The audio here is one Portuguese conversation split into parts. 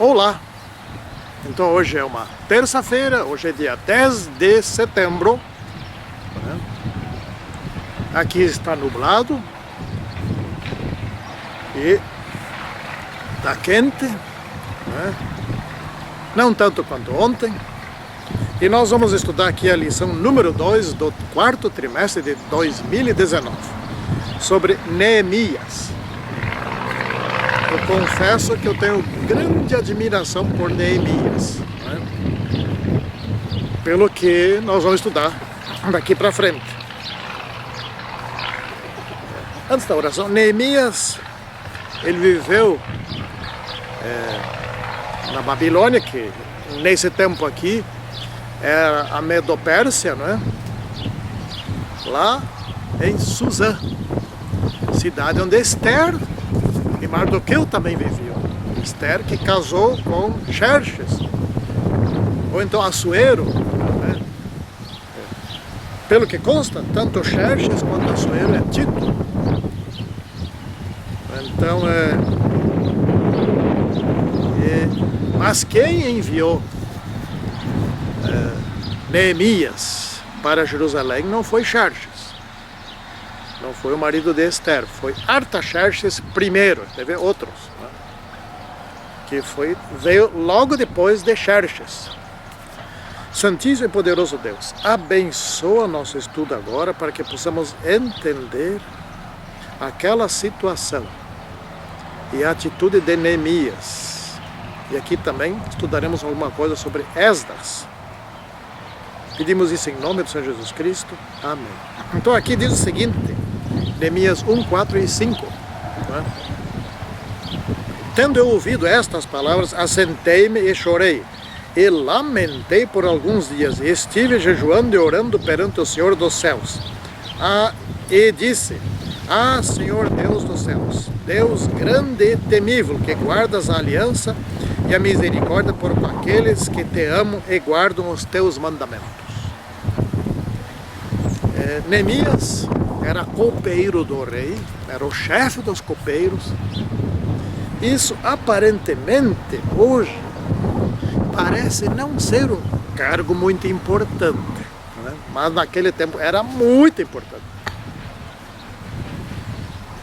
Olá! Então hoje é uma terça-feira, hoje é dia 10 de setembro. Aqui está nublado e está quente, né? Não tanto quanto ontem. E nós vamos estudar aqui a lição número 2 do quarto trimestre de 2019, sobre Neemias. Eu confesso que eu tenho grande admiração por Neemias, né? Pelo que nós vamos estudar daqui para frente. Antes da oração, Neemias, ele viveu na Babilônia, que nesse tempo aqui era a Medo-Pérsia, né? Lá em Suzã, cidade onde Esther e Mardoqueu também viviam. Esther que casou com Xerxes, ou então Assuero, né? Pelo que consta, tanto Xerxes quanto Assuero é Tito. Então, mas quem enviou Neemias para Jerusalém não foi Xerxes. Não foi o marido de Esther, foi Artaxerxes I, teve outros, né? Que veio logo depois de Xerxes. Santíssimo e poderoso Deus, abençoa nosso estudo agora para que possamos entender aquela situação e a atitude de Neemias. E aqui também estudaremos alguma coisa sobre Esdras. Pedimos isso em nome do Senhor Jesus Cristo. Amém. Então aqui diz o seguinte, Neemias 1, 4 e 5. Né? Tendo eu ouvido estas palavras, assentei-me e chorei, e lamentei por alguns dias, e estive jejuando e orando perante o Senhor dos céus. E disse, Senhor Deus dos céus, Deus grande e temível, que guardas a aliança e a misericórdia por aqueles que te amam e guardam os teus mandamentos. Neemias era copeiro do rei, era o chefe dos copeiros. Isso aparentemente hoje parece não ser um cargo muito importante, né? Mas naquele tempo era muito importante.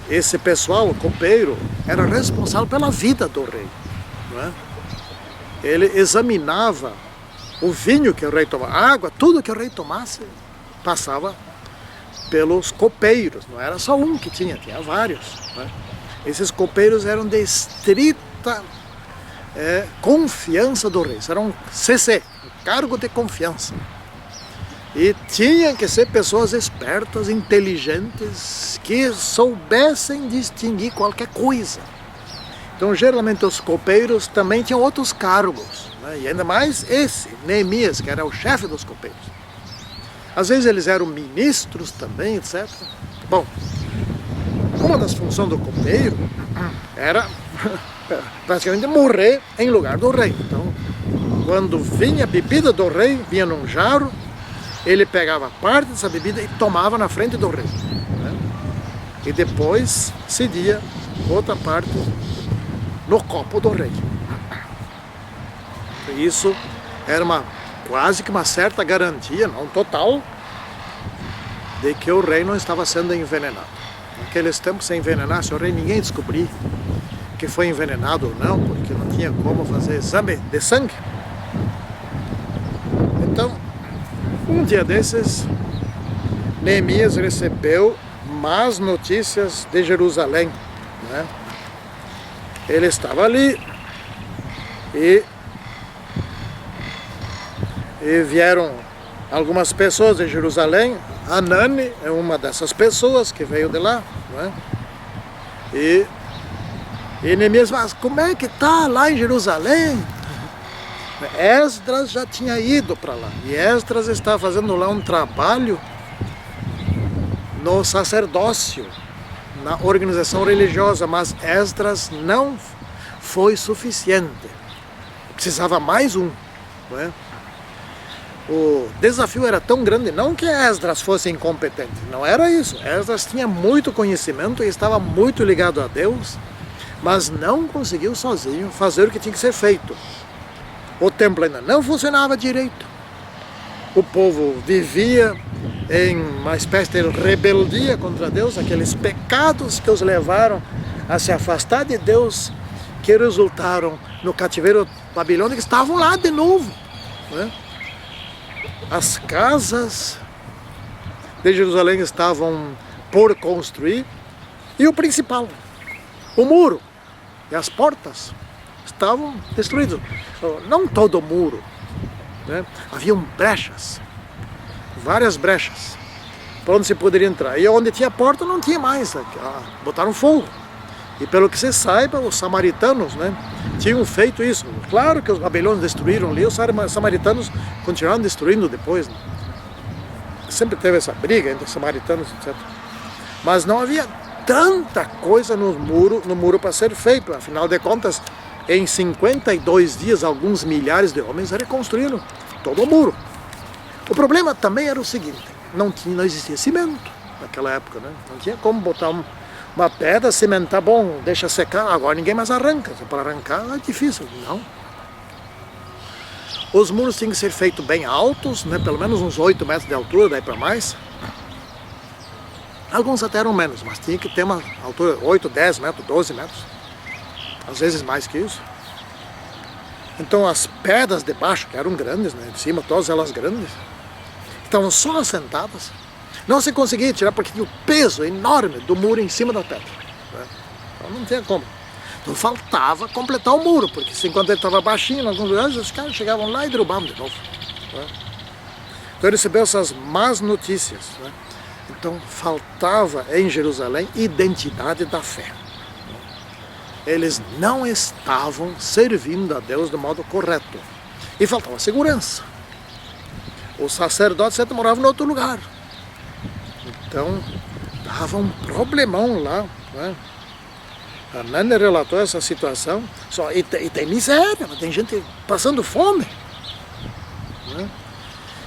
Esse pessoal, o copeiro, era responsável pela vida do rei, né? Ele examinava o vinho que o rei tomava, a água, tudo que o rei tomasse passava pelos copeiros. Não era só um que tinha vários, né? Esses copeiros eram de estrita confiança do rei, eram CC, cargo de confiança. E tinham que ser pessoas espertas, inteligentes, que soubessem distinguir qualquer coisa. Então, geralmente, os copeiros também tinham outros cargos, né? E ainda mais esse, Neemias, que era o chefe dos copeiros. Às vezes eles eram ministros também, etc. Bom, uma das funções do copeiro era praticamente morrer em lugar do rei. Então, quando vinha a bebida do rei, vinha num jarro, ele pegava parte dessa bebida e tomava na frente do rei, né? E depois cedia outra parte no copo do rei. Isso era quase que uma certa garantia, não total, de que o rei não estava sendo envenenado. Naqueles tempos, se envenenasse o rei, ninguém descobria que foi envenenado ou não, porque não tinha como fazer exame de sangue. Então, um dia desses, Neemias recebeu más notícias de Jerusalém, né? Ele estava ali e vieram algumas pessoas de Jerusalém. Anani é uma dessas pessoas que veio de lá, né? E Neemias, mas como é que está lá em Jerusalém? Esdras já tinha ido para lá, e Esdras está fazendo lá um trabalho no sacerdócio, na organização religiosa, mas Esdras não foi suficiente, precisava mais um, não é? O desafio era tão grande, não que Esdras fosse incompetente, não era isso. Esdras tinha muito conhecimento e estava muito ligado a Deus, mas não conseguiu sozinho fazer o que tinha que ser feito. O templo ainda não funcionava direito. O povo vivia em uma espécie de rebeldia contra Deus, aqueles pecados que os levaram a se afastar de Deus, que resultaram no cativeiro babilônico, estavam lá de novo, né? As casas de Jerusalém estavam por construir, e o principal, o muro e as portas estavam destruídos. Não todo o muro, né? Haviam brechas, várias brechas, para onde se poderia entrar. E onde tinha porta não tinha mais, botaram fogo. E pelo que se saiba, os samaritanos, né, tinham feito isso. Claro que os babilônios destruíram ali, os samaritanos continuaram destruindo depois, né? Sempre teve essa briga entre os samaritanos, etc. Mas não havia tanta coisa no muro para ser feito. Afinal de contas, em 52 dias, alguns milhares de homens reconstruíram todo o muro. O problema também era o seguinte: não existia cimento naquela época, né? Não tinha como botar uma pedra, cimentar, bom, deixa secar, agora ninguém mais arranca. Para arrancar é difícil, não. Os muros tinham que ser feitos bem altos, né? Pelo menos uns 8 metros de altura, daí para mais. Alguns até eram menos, mas tinha que ter uma altura 8, 10 metros, 12 metros. Às vezes mais que isso. Então as pedras de baixo, que eram grandes, né? De cima, todas elas grandes, estavam só assentadas. Não se conseguia tirar porque tinha o peso enorme do muro em cima da pedra, né? Então não tinha como. Então faltava completar o muro, porque enquanto ele estava baixinho, em alguns lugares, os caras chegavam lá e derrubavam de novo, né? Então ele recebeu essas más notícias, né? Então faltava em Jerusalém identidade da fé. Eles não estavam servindo a Deus do modo correto. E faltava segurança. Os sacerdotes sempre moravam em outro lugar. Então, dava um problemão lá, né? A Nani relatou essa situação. E tem miséria, tem gente passando fome, né?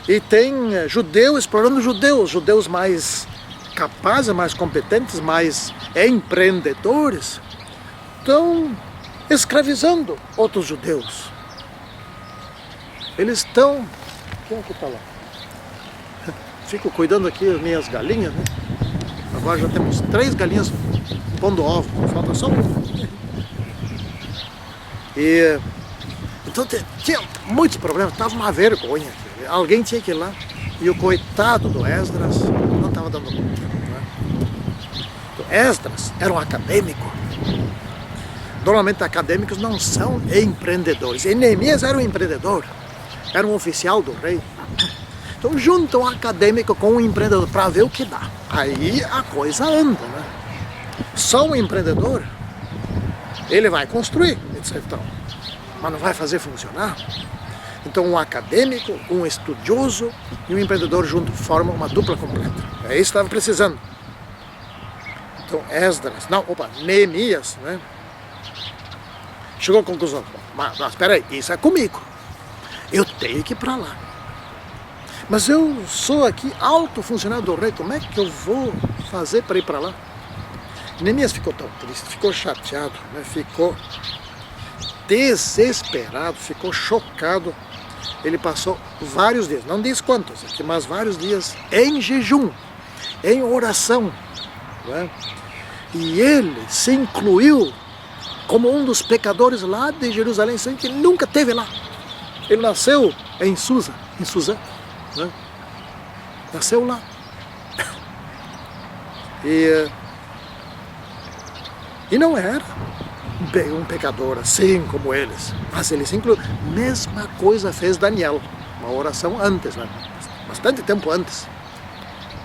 E tem judeus explorando judeus mais capazes, mais competentes, mais empreendedores, estão escravizando outros judeus. Eles estão... Quem é que está lá? Fico cuidando aqui das minhas galinhas, né? Agora já temos 3 galinhas pondo ovo, falta só um. E então tinha muitos problemas, estava uma vergonha. Alguém tinha que ir lá. E o coitado do Esdras não estava dando conta, né? Então, Esdras era um acadêmico. Normalmente acadêmicos não são empreendedores. E Neemias era um empreendedor, era um oficial do rei. Então junta um acadêmico com um empreendedor para ver o que dá. Aí a coisa anda, né? Só um empreendedor, ele vai construir, etc. Mas não vai fazer funcionar. Então um acadêmico, um estudioso e um empreendedor junto formam uma dupla completa. É isso que estava precisando. Então Neemias, né? Chegou à conclusão: mas espera aí, isso é comigo. Eu tenho que ir para lá. Mas eu sou aqui alto funcionário do rei, como é que eu vou fazer para ir para lá? Neemias ficou tão triste, ficou chateado, né? Ficou desesperado, ficou chocado. Ele passou vários dias, não diz quantos, mas vários dias em jejum, em oração, né? E ele se incluiu como um dos pecadores lá de Jerusalém, sendo que ele nunca esteve lá. Ele nasceu em Suzã, né? Nasceu lá. E não era um pecador assim como eles, mas ele se incluiu. Mesma coisa fez Daniel, uma oração antes, né? Bastante tempo antes,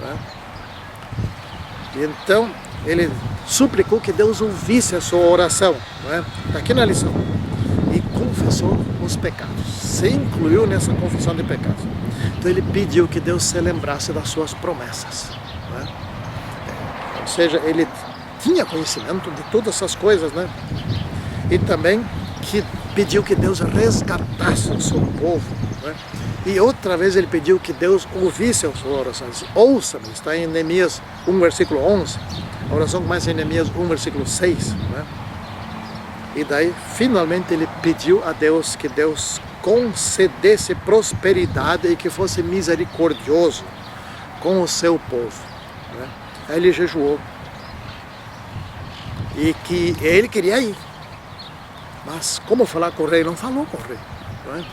né? E então ele suplicou que Deus ouvisse a sua oração, né? Está aqui na lição. E confessou os pecados, se incluiu nessa confissão de pecados. Então ele pediu que Deus se lembrasse das suas promessas, né? Ou seja, ele tinha conhecimento de todas essas coisas, né? E também que pediu que Deus resgatasse o seu povo, né? E outra vez ele pediu que Deus ouvisse as suas orações. Ouça-me, está em Neemias 1, versículo 11. A oração começa em Neemias 1, versículo 6, né? E daí, finalmente, ele pediu a Deus que Deus concedesse prosperidade e que fosse misericordioso com o seu povo, né? Aí ele jejuou. E que ele queria ir. Mas como falar com o rei? Não falou com o rei, né?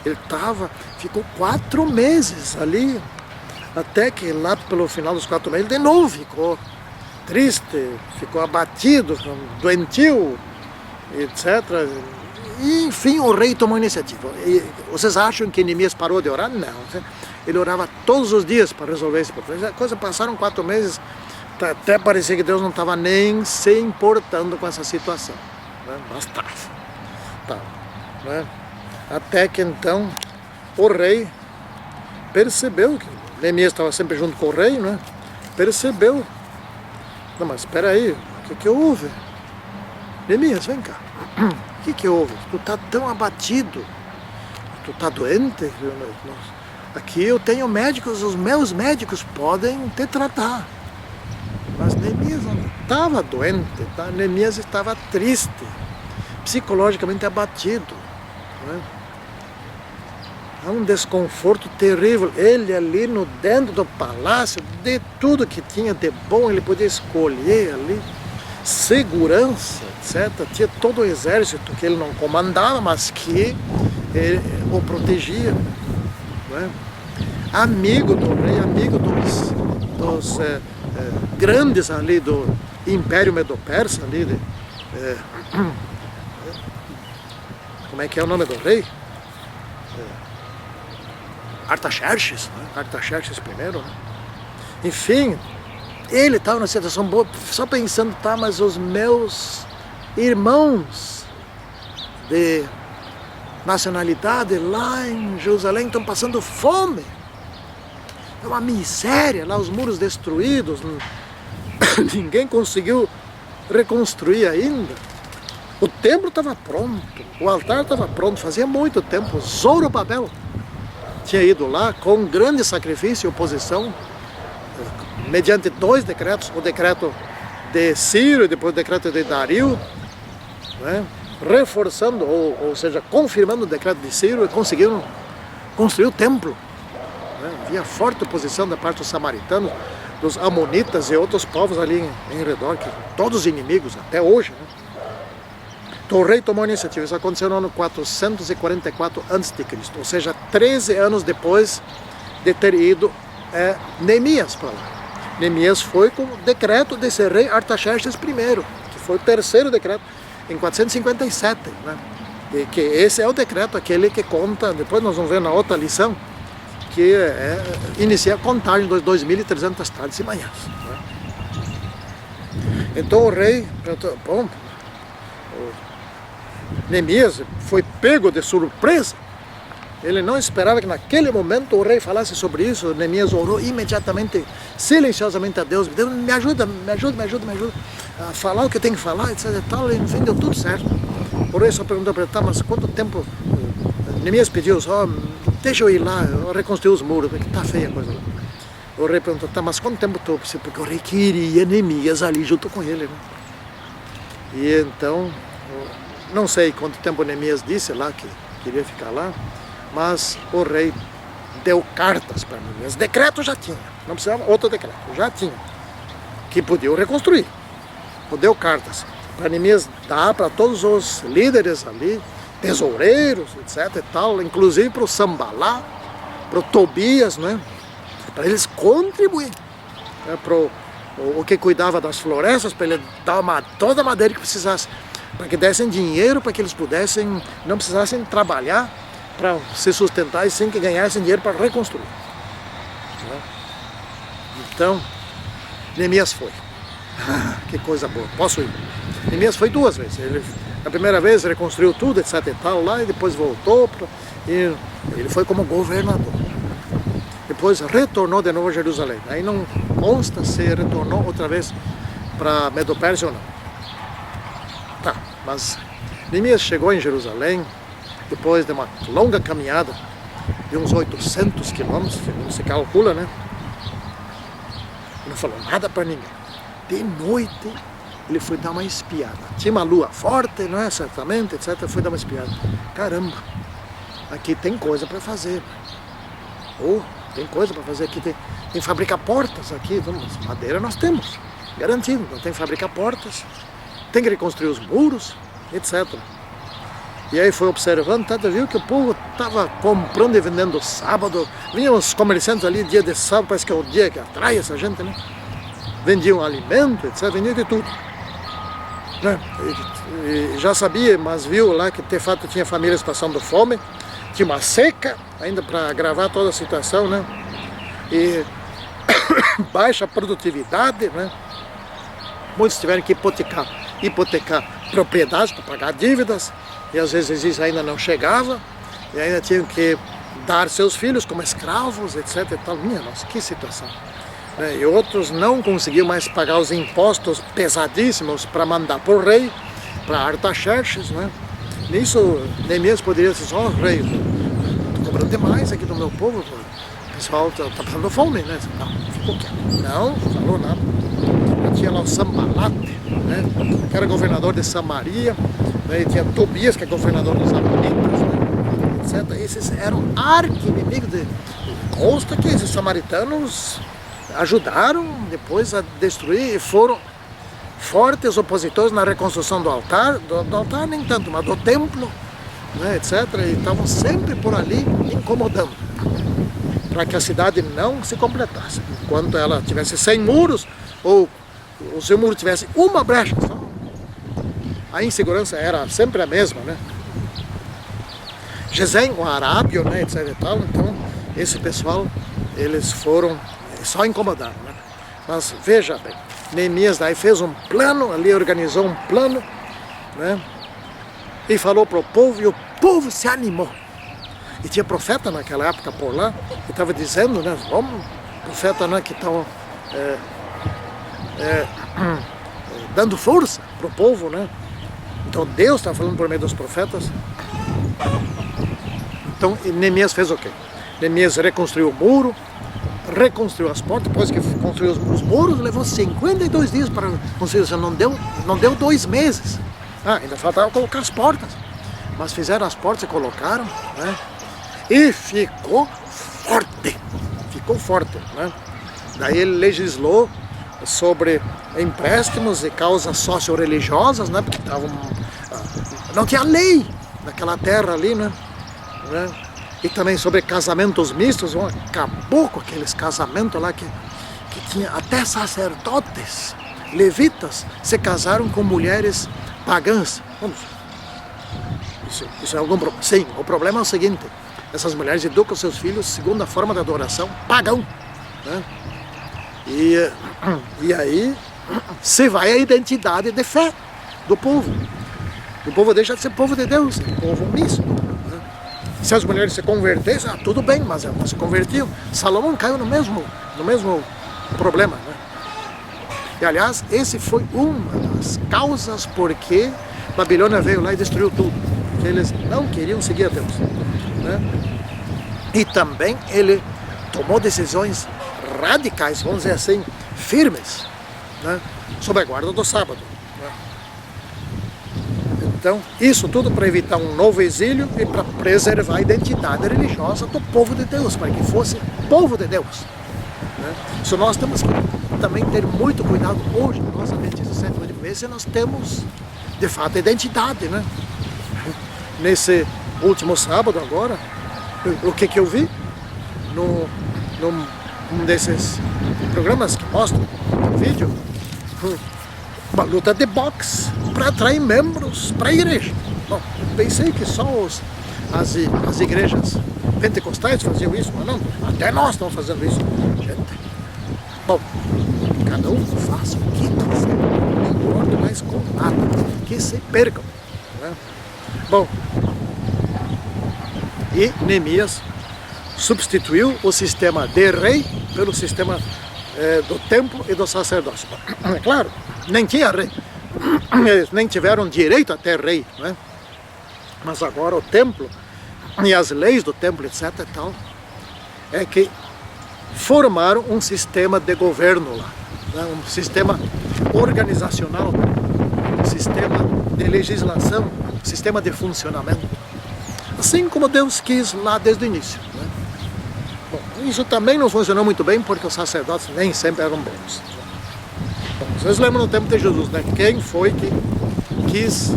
Ele ficou 4 meses ali, até que lá pelo final dos 4 meses, ele de novo ficou triste, ficou abatido, doentio, etc. E, enfim, o rei tomou iniciativa. E vocês acham que Neemias parou de orar? Não. Ele orava todos os dias para resolver esse problema. Passaram 4 meses, até parecia que Deus não estava nem se importando com essa situação, né? Mas estava, né? Até que então o rei percebeu que Neemias estava sempre junto com o rei, né? Percebeu. Não, mas espera aí, o que houve? Neemias, vem cá. O que houve? Tu está tão abatido? Tu está doente? Aqui eu tenho médicos, os meus médicos podem te tratar. Mas Neemias não estava doente, tá? Neemias estava triste, psicologicamente abatido, né? Há um desconforto terrível. Ele ali dentro do palácio, de tudo que tinha de bom, ele podia escolher ali, segurança, etc. Tinha todo o exército que ele não comandava, mas que o protegia, né? Amigo do rei, amigo dos grandes ali do Império Medo-Persa, ali, como é que é o nome do rei? Artaxerxes, né? Artaxerxes I, né? Enfim, ele estava numa situação boa, só pensando, tá, mas os meus irmãos de nacionalidade lá em Jerusalém estão passando fome. É uma miséria, lá os muros destruídos, ninguém conseguiu reconstruir ainda. O templo estava pronto, o altar estava pronto, fazia muito tempo. Zorobabel tinha ido lá com grande sacrifício e oposição, mediante 2 decretos, o decreto de Ciro e depois o decreto de Dario, né? Reforçando, ou seja, confirmando o decreto de Ciro, e conseguiram construir o templo, né? Havia forte oposição da parte dos samaritanos, dos amonitas e outros povos ali em redor, que todos inimigos até hoje, né? Então o rei tomou a iniciativa. Isso aconteceu no ano 444 a.C., ou seja, 13 anos depois de ter ido Neemias para lá. Neemias foi com o decreto desse rei Artaxerxes I, que foi o 3º decreto, em 457, né? E que esse é o decreto, aquele que conta, depois nós vamos ver na outra lição, que inicia a contagem dos 2.300 tardes e manhãs, né? Então o rei, bom, Neemias foi pego de surpresa. Ele não esperava que naquele momento o rei falasse sobre isso. Neemias orou imediatamente, silenciosamente a Deus. Deus, me ajuda a falar o que eu tenho que falar, etc. E tal. Enfim, deu tudo certo. O rei só perguntou para ele, tá, mas quanto tempo? Neemias pediu só, deixa eu ir lá, eu reconstruir os muros, porque tá feia a coisa lá. O rei perguntou, tá, mas quanto tempo tu precisa? Porque o rei queria Neemias ali junto com ele, né? E então, não sei quanto tempo Neemias disse lá que queria ficar lá, mas o rei deu cartas para Neemias. Decreto já tinha, não precisava outro decreto, já tinha, que podia reconstruir. Deu cartas para Neemias dar para todos os líderes ali, tesoureiros, etc. e tal, inclusive para o Sambalá, para o Tobias, né? Para eles contribuírem, né? Para o que cuidava das florestas, para ele dar toda a madeira que precisasse, para que dessem dinheiro, para que eles pudessem, não precisassem trabalhar para se sustentar e sim que ganhassem dinheiro para reconstruir. Então, Neemias foi. Que coisa boa, posso ir. Neemias foi 2 vezes. Ele, a primeira vez reconstruiu tudo, etc. e tal, lá, e depois voltou, e ele foi como governador. Depois retornou de novo a Jerusalém. Aí não consta se retornou outra vez para Medo-Pérsia ou não. Tá, mas Neemias chegou em Jerusalém depois de uma longa caminhada de uns 800 quilômetros, segundo se calcula, né? E não falou nada para ninguém. De noite, ele foi dar uma espiada. Tinha uma lua forte, não é? Certamente, etc. Foi dar uma espiada. Caramba, aqui tem coisa para fazer. Oh, tem coisa para fazer aqui. Tem fabricar portas aqui. Vamos, madeira nós temos, garantido. Não tem fabricar portas. Tem que reconstruir os muros, etc. E aí foi observando, viu que o povo estava comprando e vendendo sábado. Vinham os comerciantes ali, dia de sábado, parece que é o dia que atrai essa gente, né? Vendiam alimento, etc. Vendiam de tudo. Né? E já sabia, mas viu lá que de fato tinha famílias passando fome. Tinha uma seca, ainda para agravar toda a situação, né? E baixa produtividade, né? Muitos tiveram que hipotecar propriedades para pagar dívidas. E às vezes isso ainda não chegava, e ainda tinham que dar seus filhos como escravos, etc. E tal. Minha nossa, que situação. E outros não conseguiam mais pagar os impostos pesadíssimos para mandar para o rei, para Artaxerxes, né? Nisso, Neemias poderia dizer, ó rei, estou cobrando demais aqui do meu povo, o pessoal está passando fome, né? Não, ficou quieto. Não falou nada. Tinha lá o Sambalate, né? Que era governador de Samaria. E tinha Tobias, que é governador dos Amonitas, né, etc. Esses eram arqui-inimigos. Consta que esses samaritanos ajudaram depois a destruir e foram fortes opositores na reconstrução do altar nem tanto, mas do templo, né, etc. E estavam sempre por ali incomodando, para que a cidade não se completasse. Enquanto ela tivesse 100 muros, ou o seu muro tivesse uma brecha só, a insegurança era sempre a mesma, né? Gesem, o arábio, né, etc e tal. Então, esse pessoal, eles foram só incomodaram, né? Mas veja bem, Neemias daí fez um plano, ali organizou um plano, né? E falou para o povo, e o povo se animou. E tinha profeta naquela época por lá, que estava dizendo, né? Vamos, profeta, né, que estão dando força para o povo, né? Então Deus está falando por meio dos profetas. Então Neemias fez o quê? Neemias reconstruiu o muro, reconstruiu as portas. Depois que construiu os muros, levou 52 dias para construir. Não deu 2 meses. Ainda faltava colocar as portas. Mas fizeram as portas e colocaram, né? E ficou forte. Ficou forte, né? Daí ele legislou sobre empréstimos e causas socio-religiosas, né? Porque não tinha lei naquela terra ali, né? E também sobre casamentos mistos. Acabou com aqueles casamentos lá que tinha até sacerdotes, levitas, se casaram com mulheres pagãs. Isso é algum problema? Sim, o problema é o seguinte: essas mulheres educam seus filhos segundo a forma de adoração pagão, né? E aí se vai a identidade de fé do povo. O povo deixa de ser povo de Deus, é povo misto, né? Se as mulheres se convertessem, tudo bem, mas elas não se convertiam. Salomão caiu no mesmo problema, né? E aliás, esse foi uma das causas porque Babilônia veio lá e destruiu tudo. Que eles não queriam seguir a Deus, né? E também ele tomou decisões radicais, vamos dizer assim, firmes, né? Sob a guarda do sábado, né? Então, isso tudo para evitar um novo exílio e para preservar a identidade religiosa do povo de Deus, para que fosse povo de Deus, né? Isso nós temos que também ter muito cuidado hoje, nós adventistas do sétimo dia, ver se nós temos, de fato, identidade, né? Nesse último sábado agora, o que eu vi num desses programas que mostram no vídeo, uma luta de boxe para atrair membros para a igreja. Bom, eu pensei que só as igrejas pentecostais faziam isso, mas não, até nós estamos fazendo isso. Bom, cada um faça o que quiser, não importa mais com nada, que se percam, né? Bom, e Neemias substituiu o sistema de rei pelo sistema do templo e do sacerdócio. É claro, nem tinha rei, eles nem tiveram direito a ter rei, né? Mas agora o templo e as leis do templo, etc. e tal, é que formaram um sistema de governo lá. né, um sistema organizacional, um sistema de legislação, um sistema de funcionamento, assim como Deus quis lá desde o início, né? Bom, isso também não funcionou muito bem porque os sacerdotes nem sempre eram bons. Bom, vocês lembram no tempo de Jesus, né? Quem foi que quis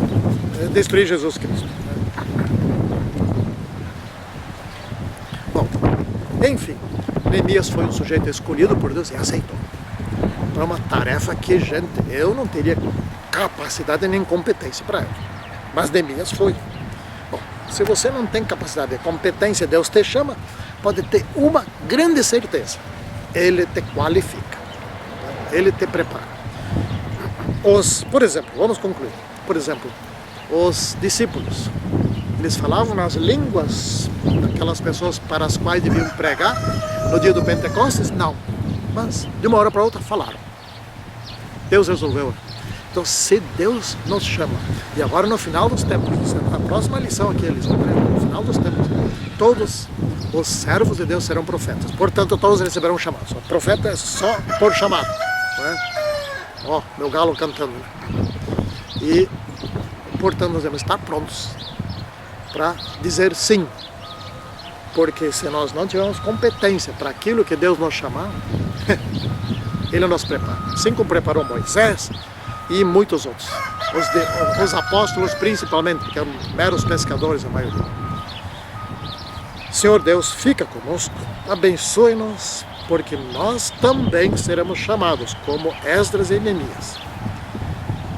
destruir Jesus Cristo, né? Bom, enfim, Neemias foi um sujeito escolhido por Deus e aceitou para uma tarefa que, gente, eu não teria capacidade nem competência para ela, mas Neemias foi. Bom, se você não tem capacidade e competência, Deus te chama, pode ter uma grande certeza: Ele te qualifica, Ele te prepara. Por exemplo, vamos concluir. Por exemplo, os discípulos, eles falavam nas línguas daquelas pessoas para as quais deviam pregar no dia do Pentecostes? Não, mas de uma hora para outra falaram. Deus resolveu. Então, se Deus nos chama, e agora no final dos tempos, na próxima lição aqui, no final dos tempos, todos os servos de Deus serão profetas. Portanto, todos receberão chamados. O profeta é só por chamado, não é? Ó, meu galo cantando. E, portanto, nós devemos estar prontos para dizer sim. Porque se nós não tivermos competência para aquilo que Deus nos chamar, Ele nos prepara. Assim como preparou Moisés e muitos outros. Os apóstolos principalmente, que eram meros pescadores a maioria. Senhor Deus, fica conosco, abençoe-nos, porque nós também seremos chamados, como Esdras e Neemias.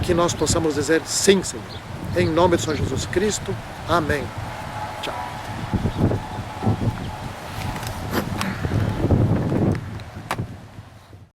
Que nós possamos dizer sim, Senhor. Em nome de Senhor Jesus Cristo. Amém. Tchau.